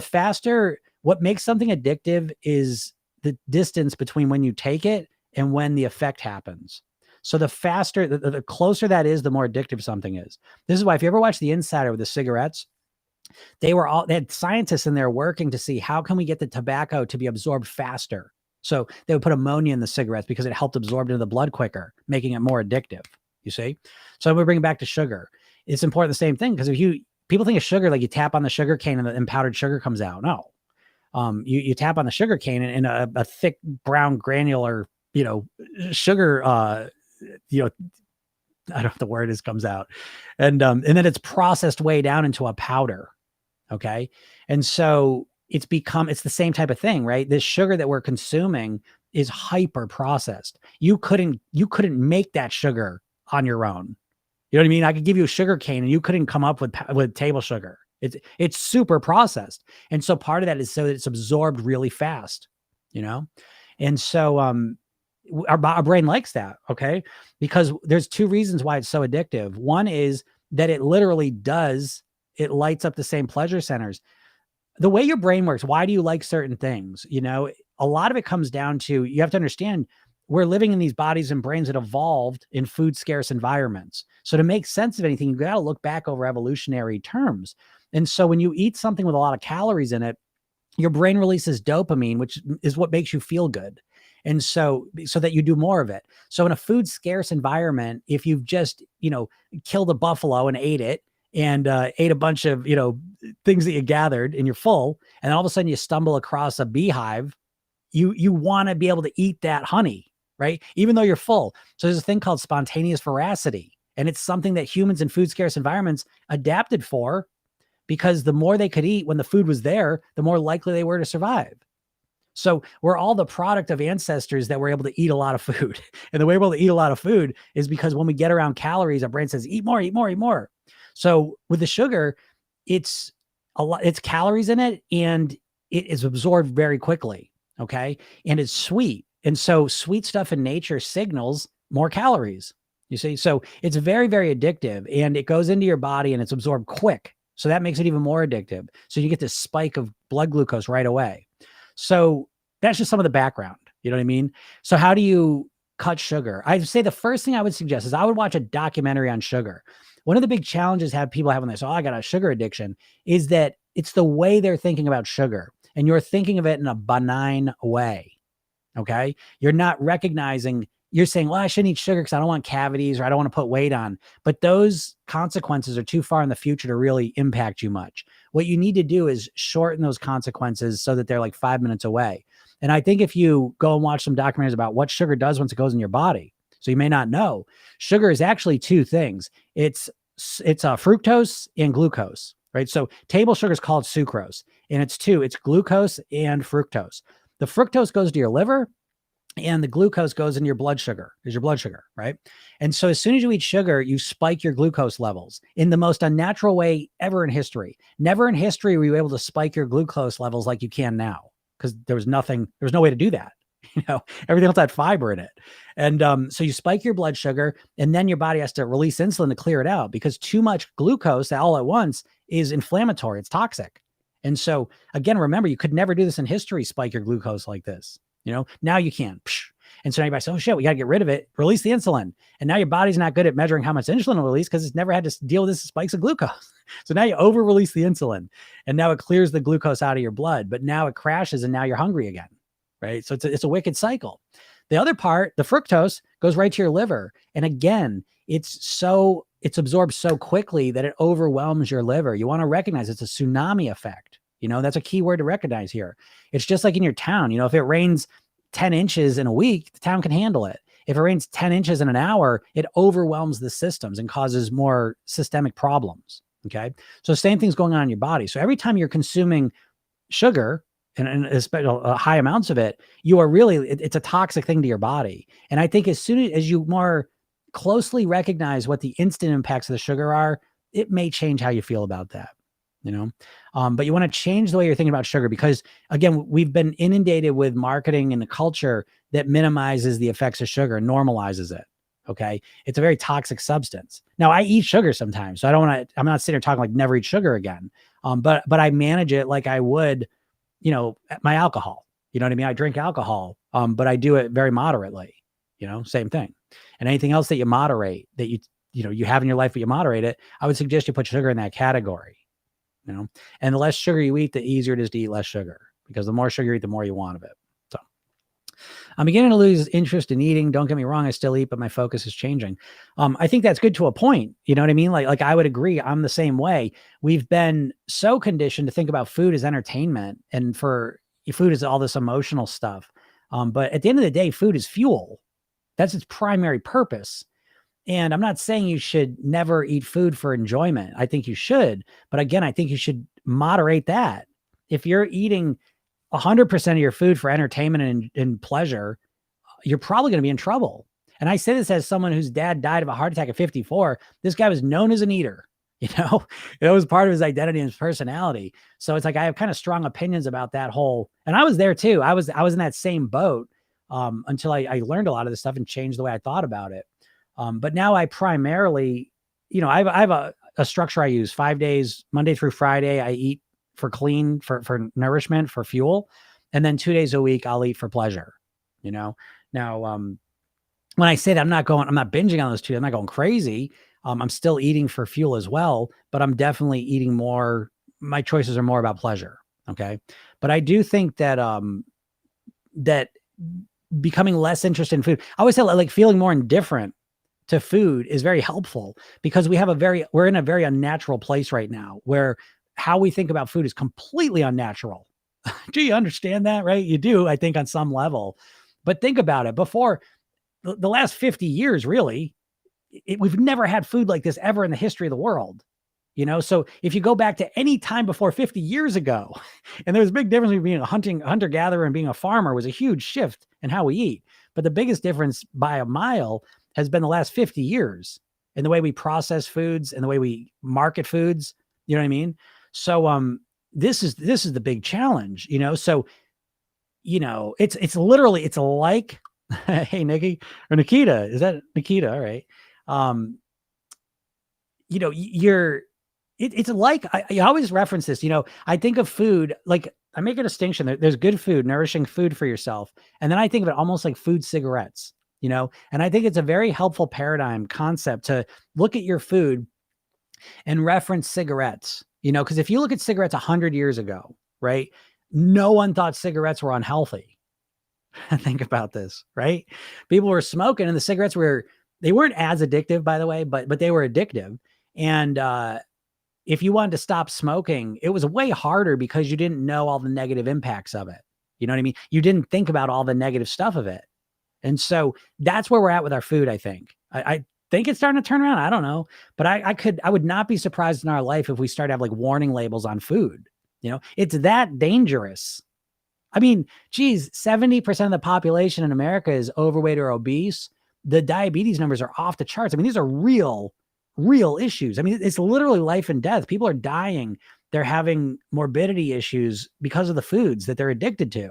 what makes something addictive is the distance between when you take it and when the effect happens. So the faster, the closer that is, the more addictive something is. This is why if you ever watch The Insider with the cigarettes, they had scientists in there working to see how can we get the tobacco to be absorbed faster. So they would put ammonia in the cigarettes because it helped absorb into the blood quicker, making it more addictive. You see? So we bring it back to sugar. It's important, the same thing, because people think of sugar like you tap on the sugar cane and powdered sugar comes out. No. You tap on the sugar cane and a thick brown granular, sugar, I don't know what the word is, comes out. And then it's processed way down into a powder. Okay. And so it's the same type of thing, right? This sugar that we're consuming is hyper processed. You couldn't make that sugar on your own. You know what I mean? I could give you a sugar cane and you couldn't come up with table sugar. It's super processed. And so part of that is so that it's absorbed really fast, And so, our brain likes that. Okay. Because there's two reasons why it's so addictive. One is that it literally it lights up the same pleasure centers. The way your brain works, why do you like certain things? A lot of it comes down to, you have to understand, we're living in these bodies and brains that evolved in food scarce environments. So to make sense of anything, you got to look back over evolutionary terms. And so when you eat something with a lot of calories in it, your brain releases dopamine, which is what makes you feel good. And so that you do more of it. So in a food scarce environment, if you've just, killed a buffalo and ate it, and ate a bunch of, things that you gathered and you're full, and all of a sudden you stumble across a beehive, you want to be able to eat that honey, right? Even though you're full. So there's a thing called spontaneous voracity. And it's something that humans in food scarce environments adapted for, because the more they could eat when the food was there, the more likely they were to survive. So we're all the product of ancestors that were able to eat a lot of food. And the way we're able to eat a lot of food is because when we get around calories, our brain says, eat more, eat more, eat more. So with the sugar, it's calories in it, and it is absorbed very quickly. Okay. And it's sweet. And so sweet stuff in nature signals more calories. You see? So it's very, very addictive, and it goes into your body and it's absorbed quick. So that makes it even more addictive. So you get this spike of blood glucose right away. So that's just some of the background. You know what I mean? So how do you cut sugar? I'd say the first thing I would suggest is I would watch a documentary on sugar. One of the big challenges people have when they say, oh, I got a sugar addiction, is that it's the way they're thinking about sugar. And you're thinking of it in a benign way. Okay. You're not recognizing, you're saying, well, I shouldn't eat sugar because I don't want cavities or I don't want to put weight on. But those consequences are too far in the future to really impact you much. What you need to do is shorten those consequences so that they're like 5 minutes away. And I think if you go and watch some documentaries about what sugar does once it goes in your body, so you may not know, sugar is actually two things. It's fructose and glucose, right? So table sugar is called sucrose, and it's glucose and fructose. The fructose goes to your liver, and the glucose goes into your blood sugar, right? And so as soon as you eat sugar, you spike your glucose levels in the most unnatural way ever in history. Never in history were you able to spike your glucose levels like you can now, because there was no way to do that. Everything else had fiber in it. And so you spike your blood sugar, and then your body has to release insulin to clear it out, because too much glucose all at once is inflammatory. It's toxic. And so again, remember, you could never do this in history, spike your glucose like this. Now you can. And so everybody says, oh shit, we got to get rid of it. Release the insulin. And now your body's not good at measuring how much insulin will release, because it's never had to deal with this spikes of glucose. So now you over release the insulin, and now it clears the glucose out of your blood, but now it crashes, and now you're hungry again. Right. So it's a wicked cycle. The other part, the fructose, goes right to your liver. And again, it's absorbed so quickly that it overwhelms your liver. You want to recognize it's a tsunami effect. That's a key word to recognize here. It's just like in your town. If it rains 10 inches in a week, the town can handle it. If it rains 10 inches in an hour, it overwhelms the systems and causes more systemic problems. Okay. So same thing's going on in your body. So every time you're consuming sugar, and especially high amounts of it, you are really, it's a toxic thing to your body. And I think as soon as you more closely recognize what the instant impacts of the sugar are, it may change how you feel about that, but you want to change the way you're thinking about sugar, because again, we've been inundated with marketing and a culture that minimizes the effects of sugar and normalizes it. Okay. It's a very toxic substance. Now I eat sugar sometimes, so I'm not sitting here talking like never eat sugar again. But I manage it like I would, my alcohol. You know what I mean? I drink alcohol, but I do it very moderately, same thing. And anything else that you moderate, that you have in your life, but you moderate it, I would suggest you put sugar in that category, and the less sugar you eat, the easier it is to eat less sugar, because the more sugar you eat, the more you want of it. So I'm beginning to lose interest in eating. Don't get me wrong. I still eat, but my focus is changing. I think that's good to a point. You know what I mean? Like I would agree. I'm the same way. We've been so conditioned to think about food as entertainment, and for food is all this emotional stuff. But at the end of the day, food is fuel. That's its primary purpose. And I'm not saying you should never eat food for enjoyment. I think you should. But again, I think you should moderate that. If you're eating 100% of your food for entertainment and pleasure, you're probably going to be in trouble. And I say this as someone whose dad died of a heart attack at 54. This guy was known as an eater. It was part of his identity and his personality. So it's like, I have kind of strong opinions about that whole, and I was there too. I was in that same boat until I learned a lot of this stuff and changed the way I thought about it. But now I primarily, I have a structure I use 5 days, Monday through Friday. I eat for clean, for nourishment, for fuel. And then 2 days a week, I'll eat for pleasure, Now, when I say that, I'm not binging on those two. I'm not going crazy. I'm still eating for fuel as well, but I'm definitely eating more. My choices are more about pleasure. Okay. But I do think that, that becoming less interested in food, I always say like feeling more indifferent to food is very helpful, because we're in a very unnatural place right now, where how we think about food is completely unnatural. Do you understand that? Right? You do, I think, on some level. But think about it. Before the last 50 years, really, we've never had food like this ever in the history of the world. So if you go back to any time before 50 years ago, and there's a big difference between being a hunter-gatherer and being a farmer, was a huge shift in how we eat. But the biggest difference by a mile has been the last 50 years in the way we process foods and the way we market foods. You know what I mean? So this is the big challenge, So, it's literally, it's like, hey, Nikki or Nikita, is that Nikita? All right. It's like, I always reference this, I think of food, like I make a distinction. There's good food, nourishing food for yourself. And then I think of it almost like food cigarettes, and I think it's a very helpful paradigm concept to look at your food and reference cigarettes, because if you look at cigarettes 100 years ago, right? No one thought cigarettes were unhealthy. Think about this, right? People were smoking, and the cigarettes they weren't as addictive, by the way, but they were addictive. And, if you wanted to stop smoking, it was way harder because you didn't know all the negative impacts of it. You know what I mean? You didn't think about all the negative stuff of it. And so that's where we're at with our food, I think. I think it's starting to turn around. I don't know. But I would not be surprised in our life if we start to have like warning labels on food. It's that dangerous. I mean, geez, 70% of the population in America is overweight or obese. The diabetes numbers are off the charts. I mean, these are real issues. I mean, it's literally life and death. People are dying. They're having morbidity issues because of the foods that they're addicted to.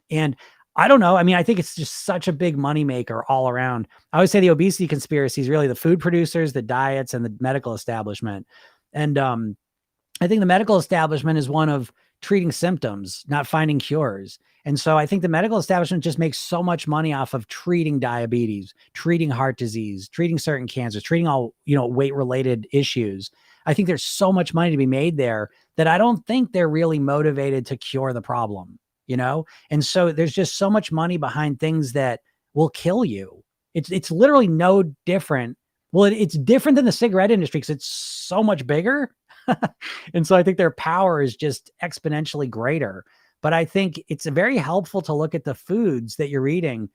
And I don't know. I mean, I think it's just such a big moneymaker all around. I always say the obesity conspiracy is really the food producers, the diets, and the medical establishment. And I think the medical establishment is one of treating symptoms, not finding cures. And so I think the medical establishment just makes so much money off of treating diabetes, treating heart disease, treating certain cancers, treating all, weight related issues. I think there's so much money to be made there that I don't think they're really motivated to cure the problem. And so there's just so much money behind things that will kill you. It's literally no different. Well, it's different than the cigarette industry because it's so much bigger. And so I think their power is just exponentially greater. But I think it's very helpful to look at the foods that you're eating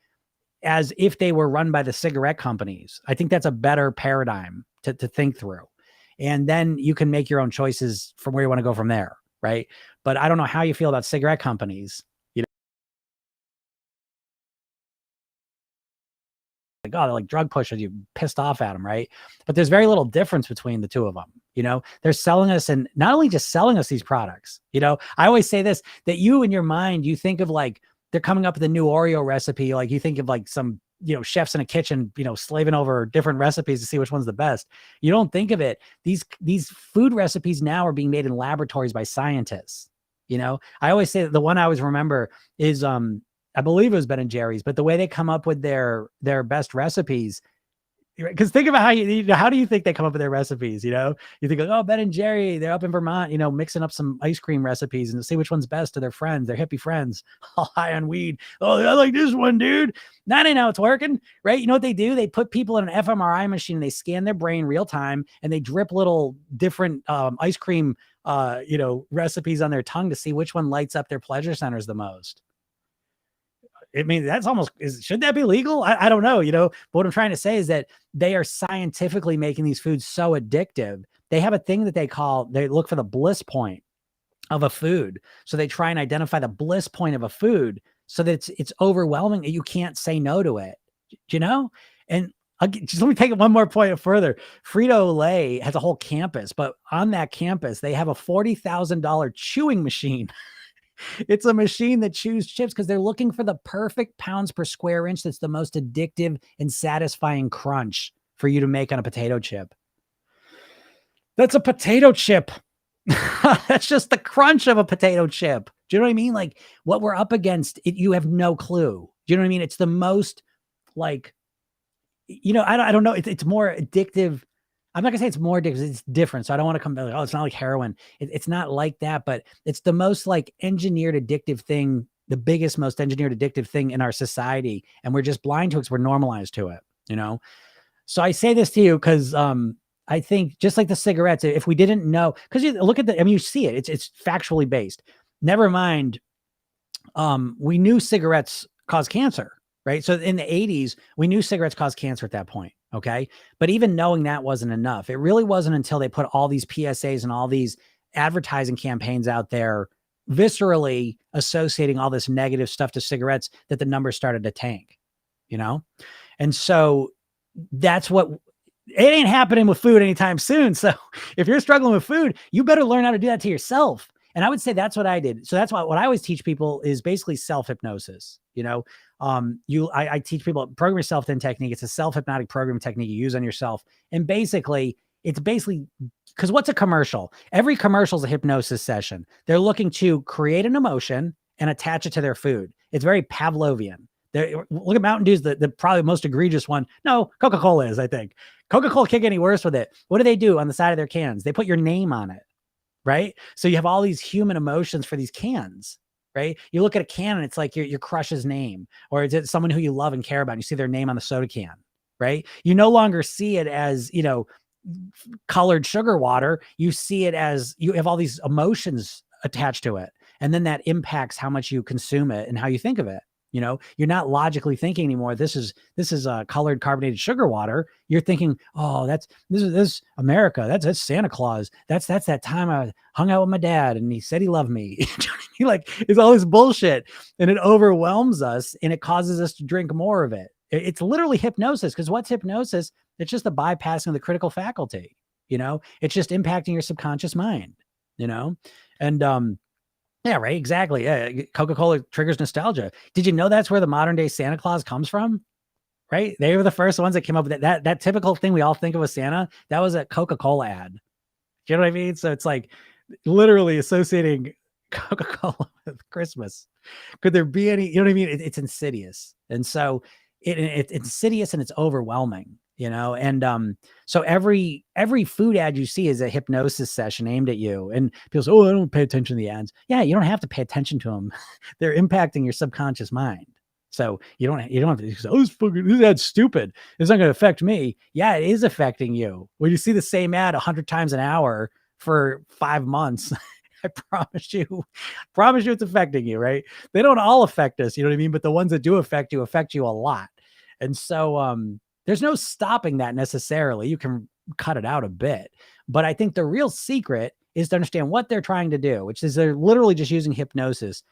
as if they were run by the cigarette companies. I think that's a better paradigm to think through. And then you can make your own choices from where you want to go from there. Right. But I don't know how you feel about cigarette companies. Like, oh, they're like drug pushers, you pissed off at them, right? But there's very little difference between the two of them. They're selling us, and not only just selling us these products. I always say this, that you in your mind, you think of like they're coming up with a new Oreo recipe. Like you think of like some, chefs in a kitchen, slaving over different recipes to see which one's the best. You don't think of it. These food recipes now are being made in laboratories by scientists. I always say that the one I always remember is, I believe it was Ben and Jerry's, but the way they come up with their best recipes, because think about how do you think they come up with their recipes? You think like, oh, Ben and Jerry, they're up in Vermont, mixing up some ice cream recipes and see which one's best to their friends, their hippie friends, all high on weed. Oh, I like this one, dude. That ain't how it's working, right? You know what they do? They put people in an fMRI machine, and they scan their brain real time, and they drip little different ice cream, recipes on their tongue to see which one lights up their pleasure centers the most. I mean, that's almost, should that be legal? I don't know, but what I'm trying to say is that they are scientifically making these foods so addictive. They have a thing that they look for the bliss point of a food. So they try and identify the bliss point of a food so that it's overwhelming. You can't say no to it, And just let me take it one more point further. Frito-Lay has a whole campus, but on that campus, they have a $40,000 chewing machine. It's a machine that chews chips because they're looking for the perfect pounds per square inch that's the most addictive and satisfying crunch for you to make on a potato chip. That's a potato chip. That's just the crunch of a potato chip. Do you know what I mean? Like what we're up against, you have no clue. Do you know what I mean? It's the most like, I don't know. It's more addictive. I'm not gonna say it's more addictive. It's different. So I don't want to come back like, oh, it's not like heroin. It's not like that, but it's the most like engineered addictive thing, the biggest, most engineered addictive thing in our society. And we're just blind to it because we're normalized to it, So I say this to you because I think just like the cigarettes, if we didn't know, because you look at you see it, it's factually based. Never mind. We knew cigarettes cause cancer, right? So in the 80s, we knew cigarettes caused cancer at that point. Okay. But even knowing that wasn't enough. It really wasn't until they put all these PSAs and all these advertising campaigns out there, viscerally associating all this negative stuff to cigarettes, that the numbers started to tank, And so that's what, it ain't happening with food anytime soon. So if you're struggling with food, you better learn how to do that to yourself. And I would say that's what I did. So that's what I always teach people is basically self-hypnosis. I teach people program yourself then technique. It's a self-hypnotic program technique you use on yourself. And it's basically because what's a commercial? Every commercial is a hypnosis session. They're looking to create an emotion and attach it to their food. It's very Pavlovian. Look at Mountain Dew's the probably most egregious one. No, Coca-Cola is, I think. Coca-Cola can't get any worse with it. What do on the side of their cans? They put your name on it. Right. So you have all these human emotions for these cans, right? You look at a can and it's like your crush's name, or is it someone who you love and care about? And you see their name on the soda can, right? You no longer see it as, colored sugar water. You see it as you have all these emotions attached to it. And then that impacts how much you consume it and how you think of it. You're not logically thinking anymore. This is colored carbonated sugar water. You're thinking, oh, this is America. That's Santa Claus. That's that time I hung out with my dad and he said he loved me. Like it's all this bullshit, and it overwhelms us and it causes us to drink more of it. It's literally hypnosis. Because what's hypnosis? It's just the bypassing of the critical faculty. It's just impacting your subconscious mind. And Yeah, right. Exactly. Yeah. Coca-Cola triggers nostalgia. Did you know that's where the modern day Santa Claus comes from? Right. They were the first ones that came up with that typical thing we all think of as Santa. That was a Coca-Cola ad. Do you know what I mean? So it's like literally associating Coca-Cola with Christmas. Could there be any, you know what I mean? It's insidious. And so it's insidious and it's overwhelming, and so every food ad you see is a hypnosis session aimed at you. And people say, oh, I don't pay attention to the ads. Yeah, you don't have to pay attention to them. They're impacting your subconscious mind. So you don't have to say, oh, this ad's stupid. It's not going to affect me. Yeah, it is affecting you. When you see the same ad 100 times an hour for 5 months, I promise you it's affecting you, right? They don't all affect us, you know what I mean? But the ones that do affect you a lot. And so there's no stopping that necessarily. You can cut it out a bit. But I think the real secret is to understand what they're trying to do, which is they're literally just using hypnosis.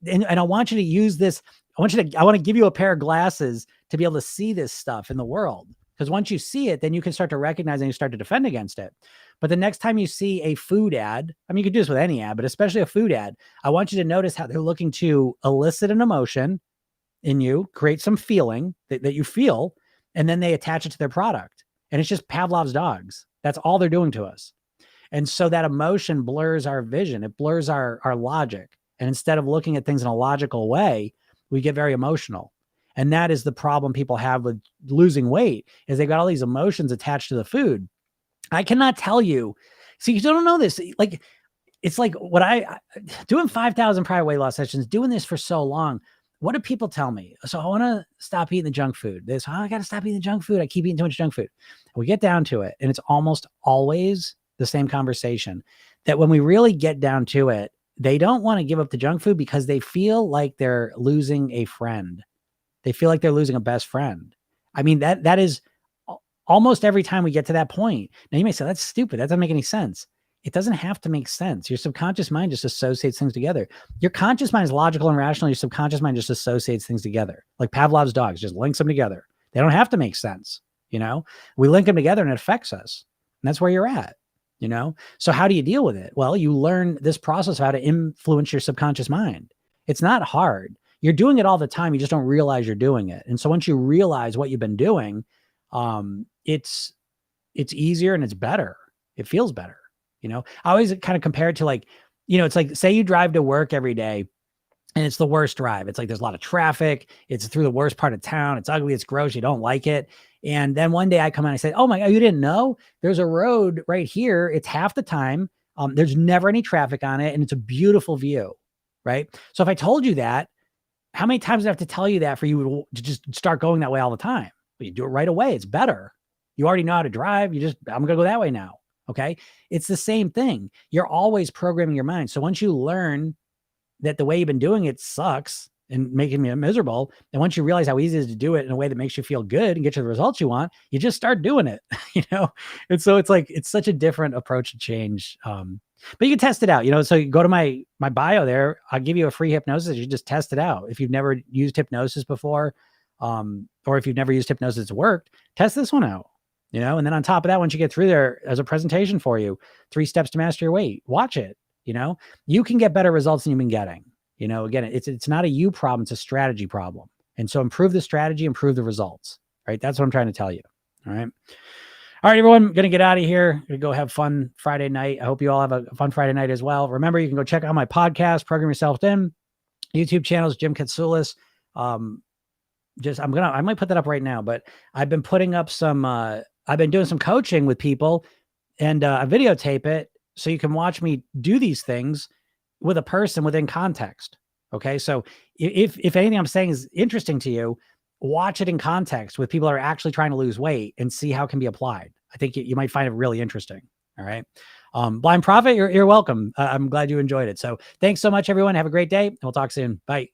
And I want you to use this. I want to give you a pair of glasses to be able to see this stuff in the world. Because once you see it, then you can start to recognize and you start to defend against it. But the next time you see a food ad, I mean, you could do this with any ad, but especially a food ad, I want you to notice how they're looking to elicit an emotion in you, create some feeling that you feel, and then they attach it to their product. And it's just Pavlov's dogs. That's all they're doing to us. And so that emotion blurs our vision. It blurs our logic. And instead of looking at things in a logical way, we get very emotional. And that is the problem people have with losing weight, is they've got all these emotions attached to the food. I cannot tell you. See, you don't know this. Like, it's like what I doing 5,000 private weight loss sessions, doing this for so long. What do people tell me? So I want to stop eating the junk food. I got to stop eating the junk food. I keep eating too much junk food. We get down to it, and it's almost always the same conversation, that when we really get down to it, they don't want to give up the junk food because they feel like they're losing a friend. They feel like they're losing a best friend. I mean, that is almost every time we get to that point. Now you may say, that's stupid. That doesn't make any sense. It doesn't have to make sense. Your subconscious mind just associates things together. Your conscious mind is logical and rational. Your subconscious mind just associates things together. Like Pavlov's dogs, just links them together. They don't have to make sense. We link them together and it affects us. And that's where you're at. So how do you deal with it? Well, you learn this process of how to influence your subconscious mind. It's not hard. You're doing it all the time. You just don't realize you're doing it. And so once you realize what you've been doing, it's easier and it's better. It feels better. I always kind of compare it to it's like, say you drive to work every day and it's the worst drive. It's like, there's a lot of traffic. It's through the worst part of town. It's ugly. It's gross. You don't like it. And then one day I come out and I say, oh my God, you didn't know there's a road right here. It's half the time. There's never any traffic on it. And it's a beautiful view. Right. So if I told you that, how many times do I have to tell you that for you to just start going that way all the time? But you do it right away. It's better. You already know how to drive. I'm going to go that way now. Okay. It's the same thing. You're always programming your mind. So once you learn that the way you've been doing it sucks and making me miserable, and once you realize how easy it is to do it in a way that makes you feel good and get you the results you want, you just start doing it, And so it's such a different approach to change. But you can test it out, so you go to my bio there. I'll give you a free hypnosis. You just test it out. If you've never used hypnosis before, or if you've never used hypnosis, it's worked, test this one out, and then on top of that, once you get through there, as a presentation for you, 3 steps to master your weight, watch it, you can get better results than you've been getting. Again, it's not a you problem, it's a strategy problem. And so improve the strategy, improve the results, right? That's what I'm trying to tell you. All right. All right, everyone, I'm going to get out of here. Going to go have fun Friday night. I hope you all have a fun Friday night as well. Remember, you can go check out my podcast, Program Yourself In, YouTube channels, Jim Katsoulis. I might put that up right now, but I've been putting up I've been doing some coaching with people, and I videotape it so you can watch me do these things with a person within context. Okay. So if anything I'm saying is interesting to you, watch it in context with people that are actually trying to lose weight and see how it can be applied. I think you might find it really interesting. All right. Blind Prophet, you're welcome. I'm glad you enjoyed it. So thanks so much, everyone. Have a great day, and we'll talk soon. Bye.